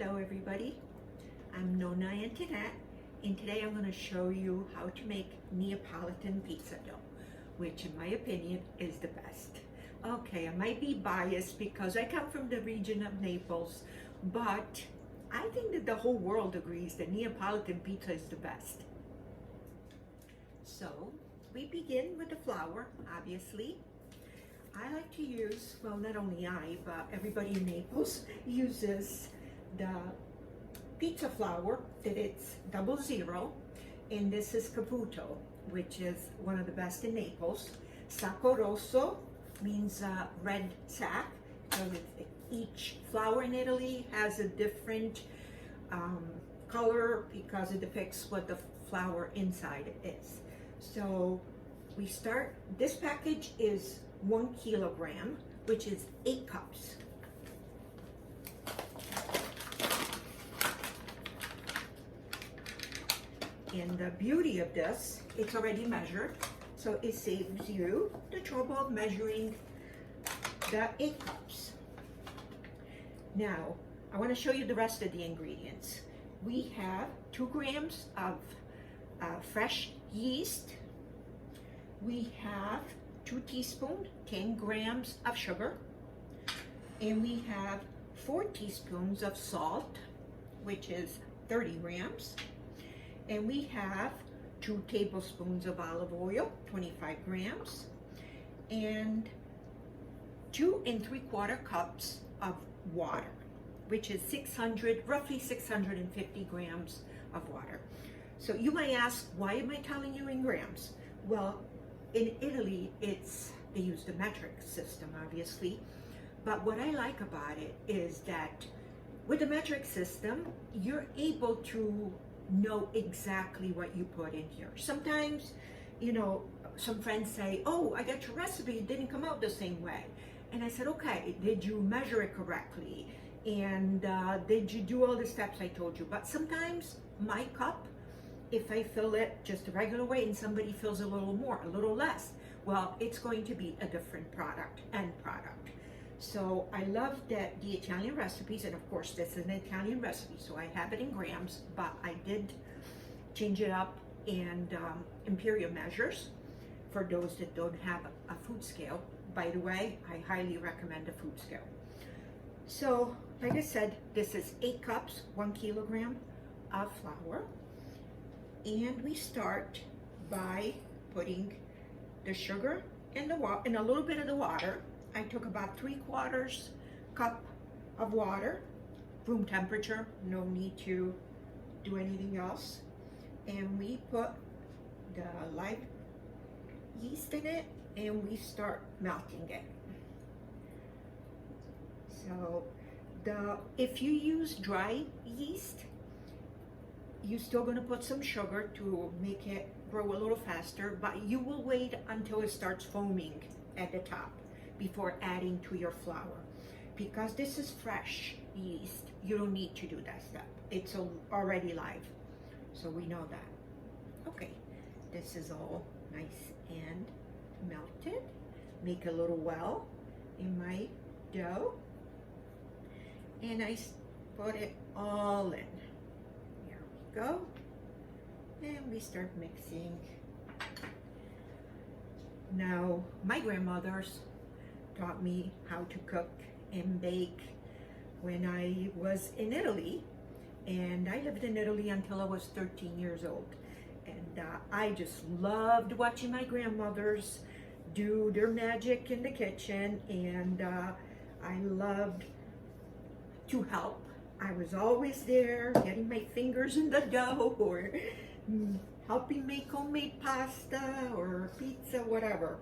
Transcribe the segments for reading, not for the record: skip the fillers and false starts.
Hello everybody, I'm Nona Antoinette, and today I'm going to show you how to make Neapolitan pizza dough, which in my opinion is the best. Okay, I might be biased because I come from the region of Naples, but I think that the whole world agrees that Neapolitan pizza is the best. So we begin with the flour, obviously. I like to use, well, not only I, but everybody in Naples uses the pizza flour that it's 00, and this is Caputo, which is one of the best in Naples. Sacco Rosso means red sack, because each flour in Italy has a different color because it depicts what the flour inside is. So we start, this package is 1 kilogram, which is 8 cups. And the beauty of this, it's already measured, so it saves you the trouble of measuring the 8 cups. Now, I want to show you the rest of the ingredients. We have 2 grams of fresh yeast. We have 2 teaspoons, 10 grams of sugar, and we have 4 teaspoons of salt, which is 30 grams, and we have 2 tablespoons of olive oil, 25 grams, and 2 3/4 cups of water, which is roughly 650 grams of water. So you might ask, why am I telling you in grams? Well, in Italy, they use the metric system, obviously. But what I like about it is that with the metric system, you're able to know exactly what you put in here. Sometimes, some friends say, oh, I got your recipe, it didn't come out the same way. And I said, okay, did you measure it correctly? And did you do all the steps I told you? But sometimes my cup, if I fill it just the regular way and somebody fills a little more, a little less, well, it's going to be a different end product. So I love that the Italian recipes, and of course this is an Italian recipe, so I have it in grams, but I did change it up and imperial measures for those that don't have a food scale. By the way, I highly recommend a food scale. So, like I said, this is 8 cups, 1 kilogram of flour. And we start by putting the sugar and a little bit of the water. I took about 3/4 cup of water, room temperature, no need to do anything else. And we put the live yeast in it and we start melting it. So if you use dry yeast, you're still going to put some sugar to make it grow a little faster, but you will wait until it starts foaming at the top before adding to your flour. Because this is fresh yeast, you don't need to do that step. It's already live, so we know that. Okay, this is all nice and melted. Make a little well in my dough, and I put it all in. Go, and we start mixing. Now, my grandmothers taught me how to cook and bake when I was in Italy, and I lived in Italy until I was 13 years old. And I just loved watching my grandmothers do their magic in the kitchen, and I loved to help. I was always there, getting my fingers in the dough, or helping make homemade pasta or pizza, whatever.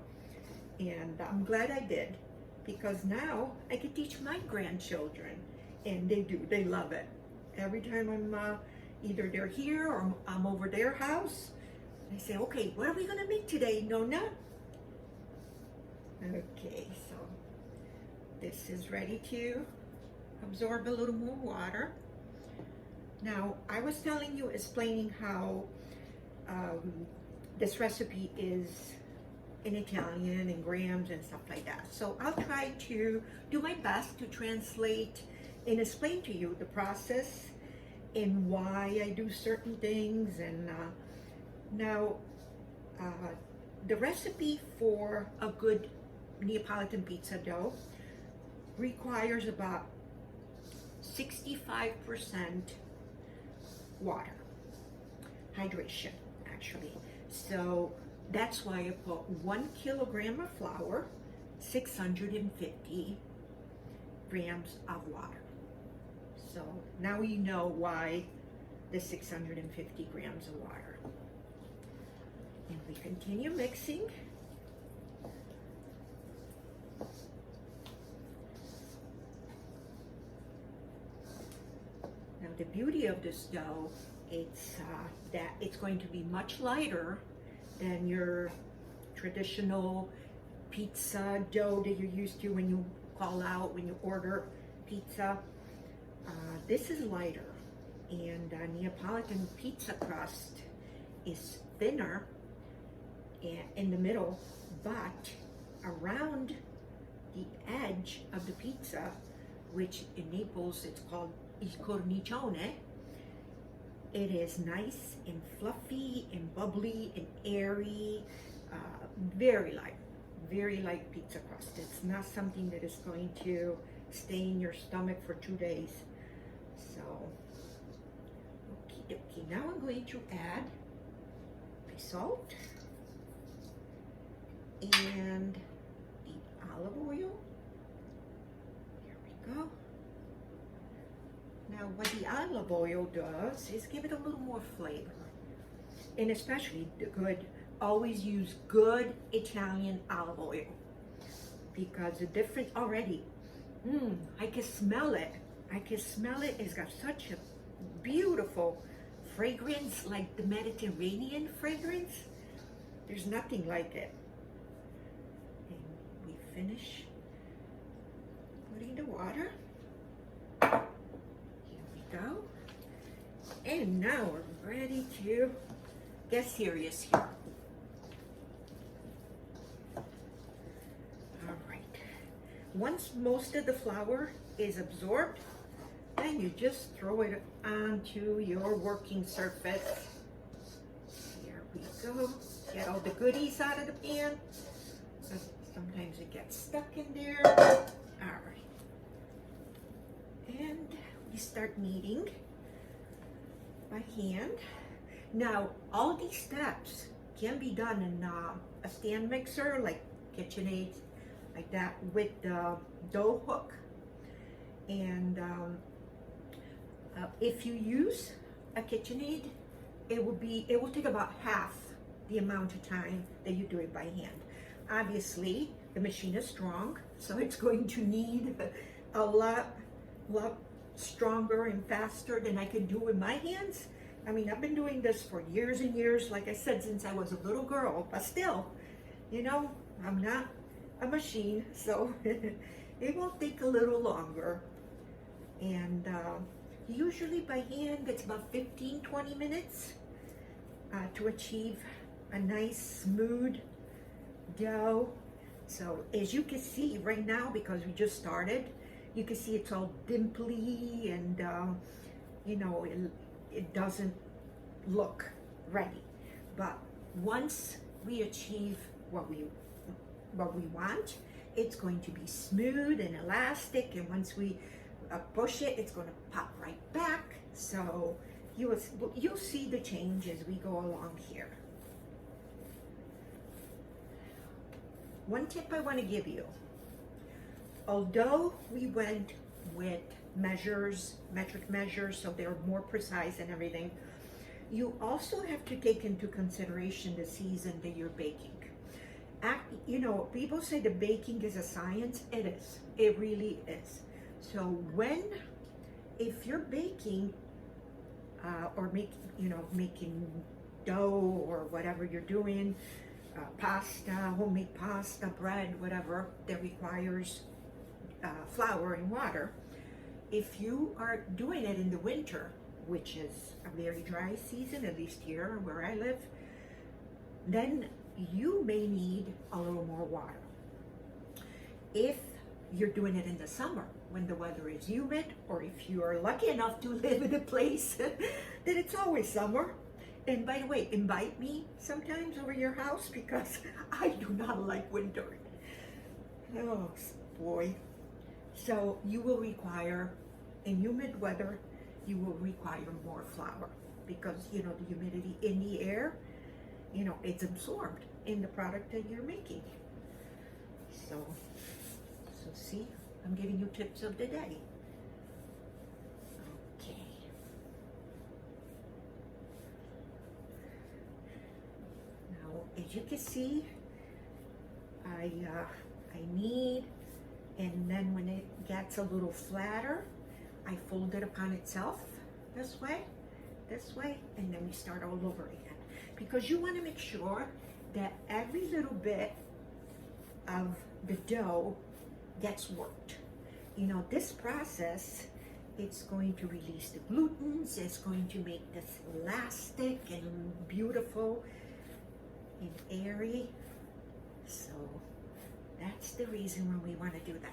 And I'm glad I did, because now I can teach my grandchildren, and they love it. Every time I'm either they're here or I'm over their house, I say, okay, what are we gonna make today, Nona? Okay, so this is ready to absorb a little more water. Now, I was explaining how this recipe is in Italian and grams and stuff like that. So I'll try to do my best to translate and explain to you the process and why I do certain things. And now, the recipe for a good Neapolitan pizza dough requires about 65% water, hydration actually. So that's why I put 1 kilogram of flour, 650 grams of water. So now you know why the 650 grams of water. And we continue mixing. Now the beauty of this dough, it's that it's going to be much lighter than your traditional pizza dough that you're used to when you call out, when you order pizza. This is lighter, and Neapolitan pizza crust is thinner in the middle, but around the edge of the pizza, which in Naples it's called il cornicione, it is nice and fluffy and bubbly and airy, very light pizza crust. It's not something that is going to stay in your stomach for 2 days. So, okie dokie. Now I'm going to add the salt and the olive oil. Here we go. Now what the olive oil does is give it a little more flavor. And especially always use good Italian olive oil, because the difference already, I can smell it. I can smell it. It's got such a beautiful fragrance, like the Mediterranean fragrance. There's nothing like it. And we finish putting the water. Here we go. And now we're ready to get serious here. All right. Once most of the flour is absorbed, then you just throw it onto your working surface. Here we go. Get all the goodies out of the pan. Sometimes it gets stuck in there. All right. And we start kneading by hand. Now, all these steps can be done in a stand mixer, like KitchenAid, like that, with the dough hook. And if you use a KitchenAid, it will take about half the amount of time that you do it by hand. Obviously, the machine is strong, so it's going to need a lot stronger and faster than I can do with my hands. I mean, I've been doing this for years and years, like I said, since I was a little girl, but still, you know, I'm not a machine, so it will take a little longer. And usually by hand, it's about 15-20 minutes to achieve a nice, smooth dough. So as you can see right now, because we just started, you can see it's all dimply and, you know, it doesn't look ready. But once we achieve what we want, it's going to be smooth and elastic, and once we push it, it's going to pop right back. So you'll see the change as we go along here. One tip I want to give you: although we went with metric measures, so they're more precise and everything, you also have to take into consideration the season that you're baking. You know, people say the baking is a science. It is. It really is. So if you're baking or making dough or whatever you're doing, pasta, homemade pasta, bread, whatever that requires flour and water, if you are doing it in the winter, which is a very dry season, at least here where I live, then you may need a little more water. If you're doing it in the summer, when the weather is humid, or if you are lucky enough to live in a place that it's always summer. And by the way, invite me sometimes over your house because I do not like winter. Oh boy. So you will require, in humid weather, you will require more flour because, you know, the humidity in the air, you know, it's absorbed in the product that you're making. So see, I'm giving you tips of the day. Okay. Now, as you can see, I knead, and then when it gets a little flatter, I fold it upon itself this way, and then we start all over again. Because you want to make sure that every little bit of the dough gets worked. You know, this process, it's going to release the glutens, it's going to make this elastic and beautiful and airy. So that's the reason why we want to do that.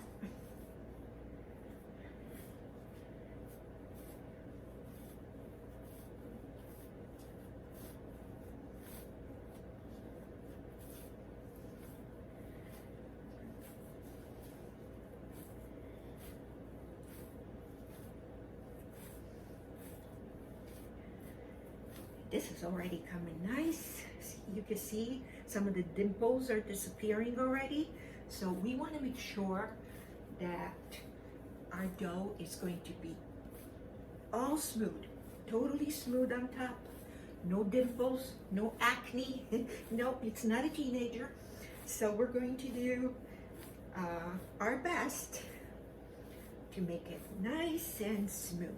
This is already coming nice. You can see some of the dimples are disappearing already. So we want to make sure that our dough is going to be all smooth, totally smooth on top. No dimples, no acne. No, it's not a teenager. So we're going to do our best to make it nice and smooth.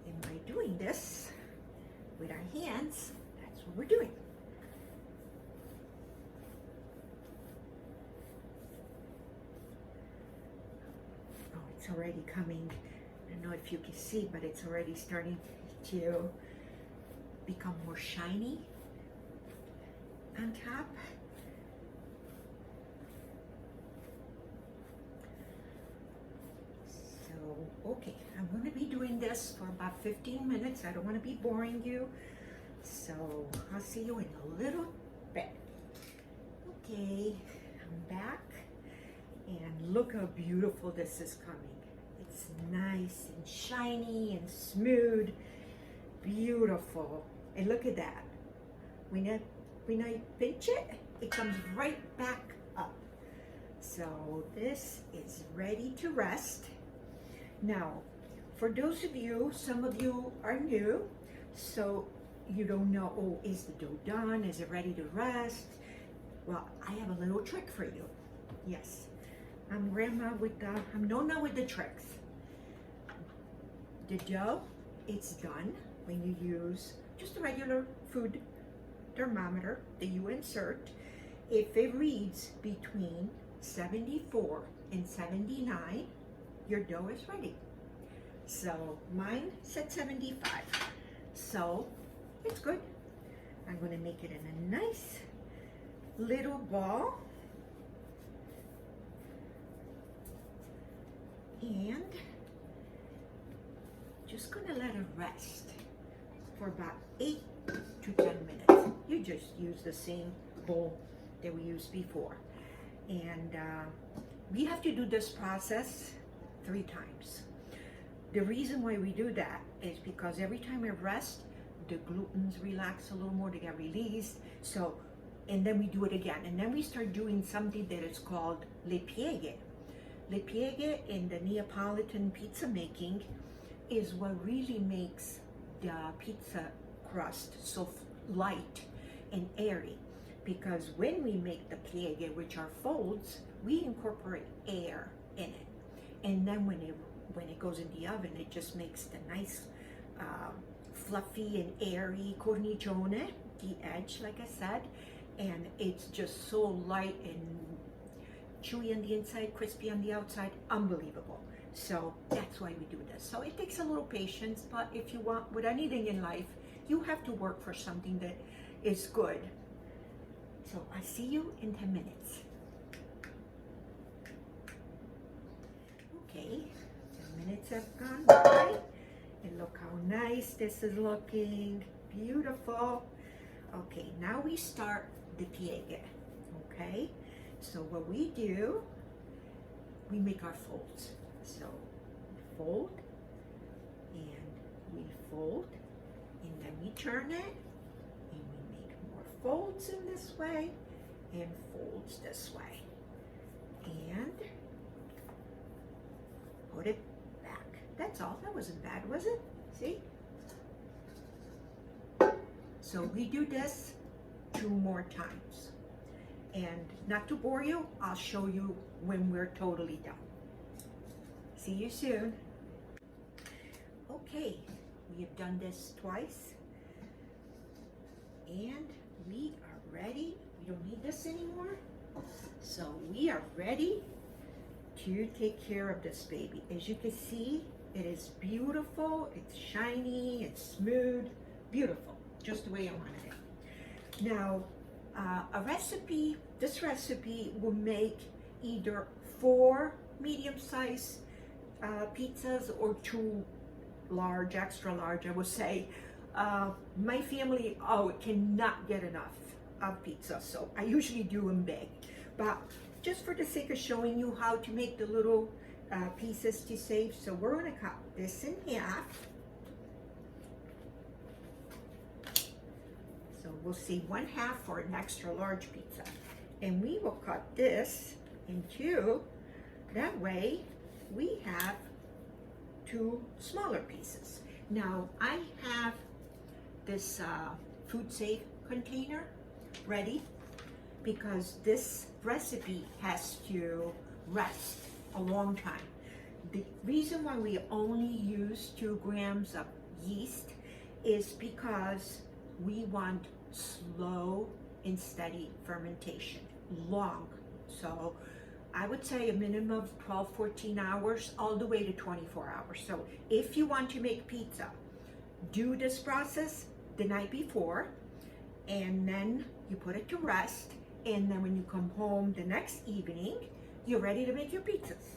And by doing this with our hands, that's what we're doing. Oh, it's already coming. I don't know if you can see, but it's already starting to become more shiny on top. Okay, I'm going to be doing this for about 15 minutes. I don't want to be boring you. So I'll see you in a little bit. Okay, I'm back. And look how beautiful this is coming. It's nice and shiny and smooth. Beautiful. And look at that. When I pinch it, it comes right back up. So this is ready to rest. Now, for those of you, some of you are new, so you don't know, oh, is the dough done? Is it ready to rest? Well, I have a little trick for you. Yes, I'm Nona with the tricks. The dough, it's done when you use just a regular food thermometer that you insert. If it reads between 74 and 79, your dough is ready. So mine said 75. So it's good. I'm going to make it in a nice little ball. And just going to let it rest for about 8 to 10 minutes. You just use the same bowl that we used before. And we have to do this process 3 times. The reason why we do that is because every time we rest, the glutens relax a little more, they get released. So, and then we do it again. And then we start doing something that is called le pieghe. Le pieghe in the Neapolitan pizza making is what really makes the pizza crust so light and airy. Because when we make the pieghe, which are folds, we incorporate air in it. And then when it goes in the oven, it just makes the nice fluffy and airy cornicione, the edge, like I said, and it's just so light and chewy on the inside, crispy on the outside, unbelievable. So that's why we do this. So it takes a little patience, but if you want, with anything in life, you have to work for something that is good. So I'll see you in 10 minutes. Okay, 10 minutes have gone by, and look how nice this is looking. Beautiful. Okay, now we start the piega. Okay, so what we do, we make our folds. So fold, and we fold, and then we turn it, and we make more folds in this way, and folds this way, and put it back. That's all. That wasn't bad, was it? See? So we do this 2 more times. And not to bore you, I'll show you when we're totally done. See you soon. Okay, we have done this twice. And we are ready. We don't need this anymore. So we are ready to take care of this baby. As you can see, it is beautiful, it's shiny, it's smooth, beautiful, just the way I wanted it. Now, this recipe will make either 4 medium-sized pizzas or 2 large, extra large, I would say. My family, cannot get enough of pizza, so I usually do them big. But just for the sake of showing you how to make the little pieces to save, so we're gonna cut this in half. So we'll see 1/2 for an extra large pizza. And we will cut this in 2. That way we have 2 smaller pieces. Now I have this food safe container ready because this recipe has to rest a long time. The reason why we only use 2 grams of yeast is because we want slow and steady fermentation, long. So I would say a minimum of 12-14 hours all the way to 24 hours. So if you want to make pizza, do this process the night before, and then you put it to rest, and then when you come home the next evening, you're ready to make your pizzas.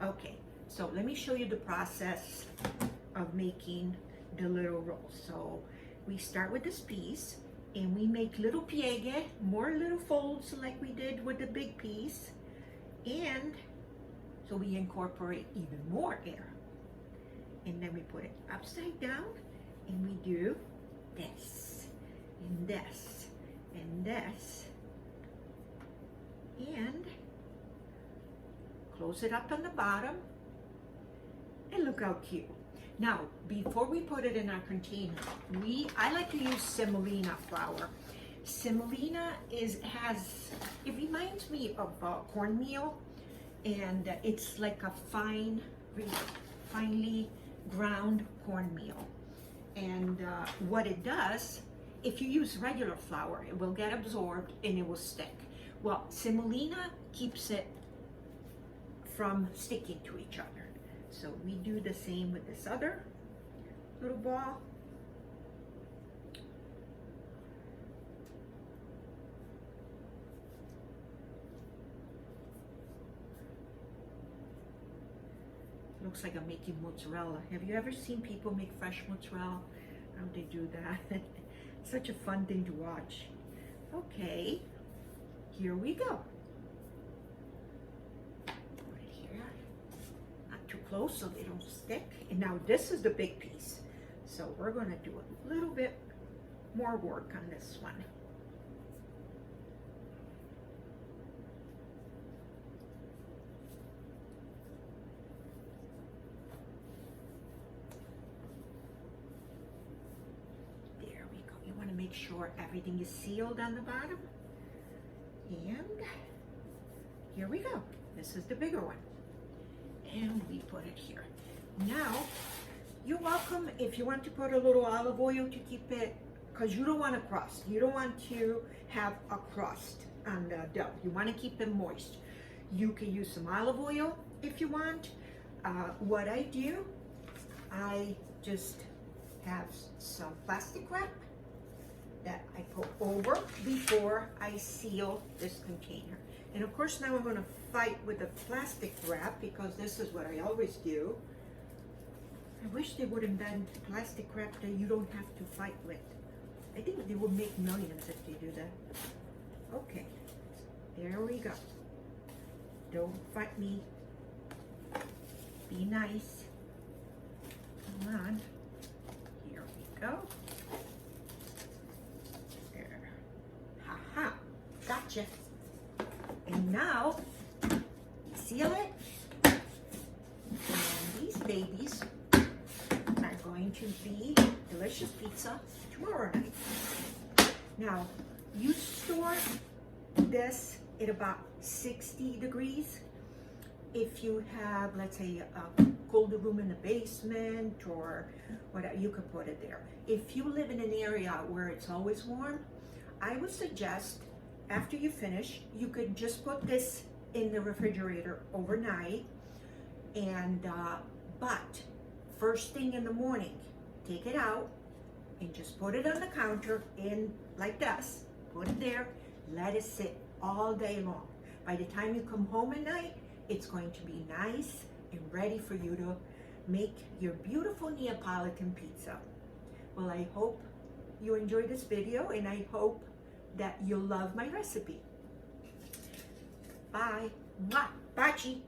Okay, so let me show you the process of making the little rolls. So we start with this piece, and we make little pieghe, more little folds like we did with the big piece, and so we incorporate even more air. And then we put it upside down, and we do this, and this, and this, and close it up on the bottom, and look how cute. Now, before we put it in our container, I like to use semolina flour. Semolina it reminds me of cornmeal, and it's like a finely ground cornmeal. And what it does, if you use regular flour, it will get absorbed and it will stick. Well, semolina keeps it from sticking to each other. So we do the same with this other little ball. Looks like I'm making mozzarella. Have you ever seen people make fresh mozzarella? How they do that? Such a fun thing to watch. Okay, here we go. Too close so they don't stick. And now this is the big piece. So we're going to do a little bit more work on this one. There we go. You want to make sure everything is sealed on the bottom. And here we go. This is the bigger one. And we put it here. Now, you're welcome if you want to put a little olive oil to keep it, because you don't want a crust. You don't want to have a crust on the dough. You want to keep it moist. You can use some olive oil if you want. What I do, I just have some plastic wrap that I put over before I seal this container. And of course now I'm going to fight with the plastic wrap because this is what I always do. I wish they would invent plastic wrap that you don't have to fight with. I think they would make millions if they do that. Okay, there we go. Don't fight me. Be nice. Come on. Here we go. There. Ha ha. Gotcha. And now, seal it. And these babies are going to be delicious pizza tomorrow night. Now, you store this at about 60 degrees. If you have, let's say, a colder room in the basement or whatever, you could put it there. If you live in an area where it's always warm, I would suggest after you finish, you could just put this in the refrigerator overnight. And but first thing in the morning, take it out and just put it on the counter in like this. Put it there, let it sit all day long. By the time you come home at night, it's going to be nice and ready for you to make your beautiful Neapolitan pizza. Well, I hope you enjoyed this video and I hope that you'll love my recipe. Bye. Mwah. Baci.